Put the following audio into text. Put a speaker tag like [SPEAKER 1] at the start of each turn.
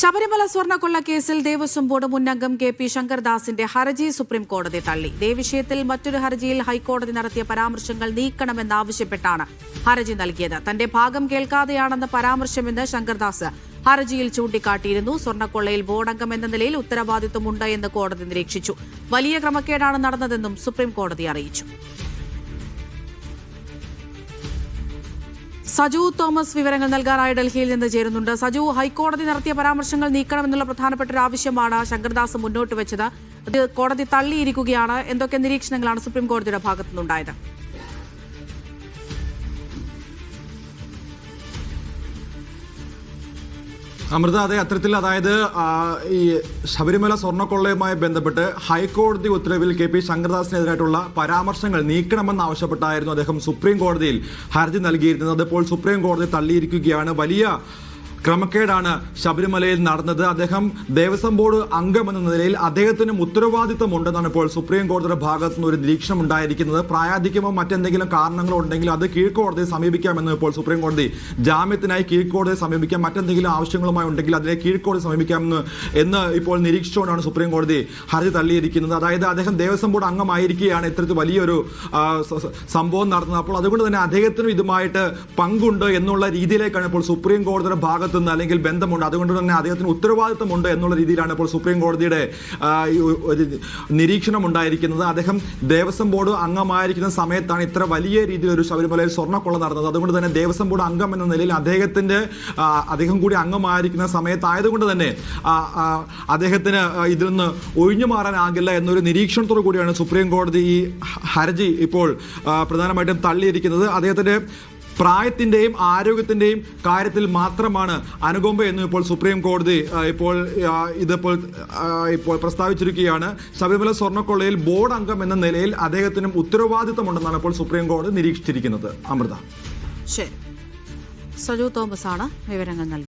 [SPEAKER 1] ശബരിമല സ്വർണ്ണക്കൊള്ള കേസിൽ ദേവസ്വം ബോർഡ് മുൻ അംഗം കെ.പി. ശങ്കർദാസിന്റെ ഹർജി സുപ്രീം കോടതി തള്ളി. വിഷയത്തിൽ മറ്റൊരു ഹർജിയിൽ ഹൈക്കോടതി നടത്തിയ പരാമർശങ്ങൾ നീക്കണമെന്നാവശ്യപ്പെട്ടാണ് ഹർജി നൽകിയത്. തന്റെ ഭാഗം കേൾക്കാതെയാണെന്ന പരാമർശമെന്ന് ശങ്കർദാസ് ഹർജിയിൽ ചൂണ്ടിക്കാട്ടിയിരുന്നു. സ്വർണ്ണക്കൊള്ളയിൽ ബോർഡ് അംഗം എന്ന നിലയിൽ ഉത്തരവാദിത്വമുണ്ട് എന്ന് കോടതി നിരീക്ഷിച്ചു. വലിയ ക്രമക്കേടാണ് നടന്നതെന്നും സുപ്രീം കോടതി അറിയിച്ചു. സജു തോമസ് വിവരങ്ങൾ നൽകാനായി ഡൽഹിയിൽ നിന്ന് ചേരുന്നുണ്ട്. സജു, ഹൈക്കോടതി നടത്തിയ പരാമർശങ്ങൾ നീക്കണമെന്നുള്ള പ്രധാനപ്പെട്ട ഒരു ആവശ്യമാണ് ശങ്കർദാസ് മുന്നോട്ട് വെച്ചത്. അത് കോടതി തള്ളിയിരിക്കുകയാണ്. എന്തൊക്കെ നിരീക്ഷണങ്ങളാണ് സുപ്രീം കോടതിയുടെ ഭാഗത്തുനിന്നുണ്ടായത്?
[SPEAKER 2] അമൃത, അത്തരത്തിൽ ഈ ശബരിമല സ്വർണ്ണക്കൊള്ളയുമായി ബന്ധപ്പെട്ട് ഹൈക്കോടതി ഉത്തരവിൽ കെ.പി. ശങ്കർദാസിനെതിരായിട്ടുള്ള പരാമർശങ്ങൾ നീക്കണമെന്നാവശ്യപ്പെട്ടായിരുന്നു അദ്ദേഹം സുപ്രീം കോടതിയിൽ ഹർജി നൽകിയിരുന്നത്. അതിപ്പോൾ സുപ്രീം കോടതി തള്ളിയിരിക്കുകയാണ്. വലിയ ക്രമക്കേടാണ് ശബരിമലയിൽ നടന്നത്. അദ്ദേഹം ദേവസ്വം ബോർഡ് അംഗമെന്ന നിലയിൽ അദ്ദേഹത്തിനും ഉത്തരവാദിത്തമുണ്ടെന്നാണ് ഇപ്പോൾ സുപ്രീം കോടതിയുടെ ഭാഗത്തു നിന്ന് ഒരു നിരീക്ഷണം ഉണ്ടായിരിക്കുന്നത്. പ്രായാധിക്യമോ മറ്റെന്തെങ്കിലും കാരണങ്ങളോ ഉണ്ടെങ്കിൽ അത് കീഴ്ക്കോടതിയെ സമീപിക്കാമെന്ന് ഇപ്പോൾ സുപ്രീം കോടതി ജാമ്യത്തിനായി കീഴ്ക്കോടതിയെ സമീപിക്കാം, മറ്റെന്തെങ്കിലും ആവശ്യങ്ങളുമായി ഉണ്ടെങ്കിൽ അതിനെ കീഴ്ക്കോടതി സമീപിക്കാമെന്ന് ഇപ്പോൾ നിരീക്ഷിച്ചുകൊണ്ടാണ് സുപ്രീം കോടതി ഹർജി തള്ളിയിരിക്കുന്നത്. അതായത് അദ്ദേഹം ദേവസ്വം ബോർഡ് അംഗമായിരിക്കുകയാണ് ഇത്തരത്തിൽ വലിയൊരു സംഭവം നടന്നത്. അപ്പോൾ അതുകൊണ്ട് തന്നെ അദ്ദേഹത്തിനും ഇതുമായിട്ട് പങ്കുണ്ട് എന്നുള്ള രീതിയിലേക്കാണ് ഇപ്പോൾ സുപ്രീം കോടതിയുടെ ഭാഗത്ത് അല്ലെങ്കിൽ ബന്ധമുണ്ട്, അതുകൊണ്ട് തന്നെ അദ്ദേഹത്തിന് ഉത്തരവാദിത്തമുണ്ട് എന്നുള്ള രീതിയിലാണ് ഇപ്പോൾ സുപ്രീം കോടതിയുടെ ഒരു നിരീക്ഷണം ഉണ്ടായിരിക്കുന്നത്. അദ്ദേഹം ദേവസ്വം ബോർഡ് അംഗമായിരിക്കുന്ന സമയത്താണ് ഇത്ര വലിയ രീതിയിൽ ഒരു ശബരിമലയിൽ സ്വർണ്ണക്കൊള്ള നടന്നത്. അതുകൊണ്ട് തന്നെ ദേവസ്വം ബോർഡ് അംഗം എന്ന നിലയിൽ അദ്ദേഹം കൂടി അംഗമായിരിക്കുന്ന സമയത്തായതുകൊണ്ട് തന്നെ അദ്ദേഹത്തിന് ഇതിൽ നിന്ന് ഒഴിഞ്ഞു മാറാനാകില്ല എന്നൊരു നിരീക്ഷണത്തോടു കൂടിയാണ് സുപ്രീം കോടതി ഈ ഹർജി ഇപ്പോൾ പ്രധാനമായിട്ടും തള്ളിയിരിക്കുന്നത്. അദ്ദേഹത്തിന്റെ പ്രായത്തിന്റെയും ആരോഗ്യത്തിന്റെയും കാര്യത്തിൽ മാത്രമാണ് അനുകമ്പ എന്ന് ഇപ്പോൾ സുപ്രീം കോടതി ഇപ്പോൾ പ്രസ്താവിച്ചിരിക്കുകയാണ്. ശബരിമല സ്വർണ്ണക്കൊള്ളയിൽ ബോർഡ് അംഗം എന്ന നിലയിൽ അദ്ദേഹത്തിനും ഉത്തരവാദിത്തമുണ്ടെന്നാണ് ഇപ്പോൾ സുപ്രീം കോടതി നിരീക്ഷിച്ചിരിക്കുന്നത്. അമൃത.
[SPEAKER 1] ശരി, സജു തോമസ് ആണ് വിവരങ്ങൾ നൽകിയത്.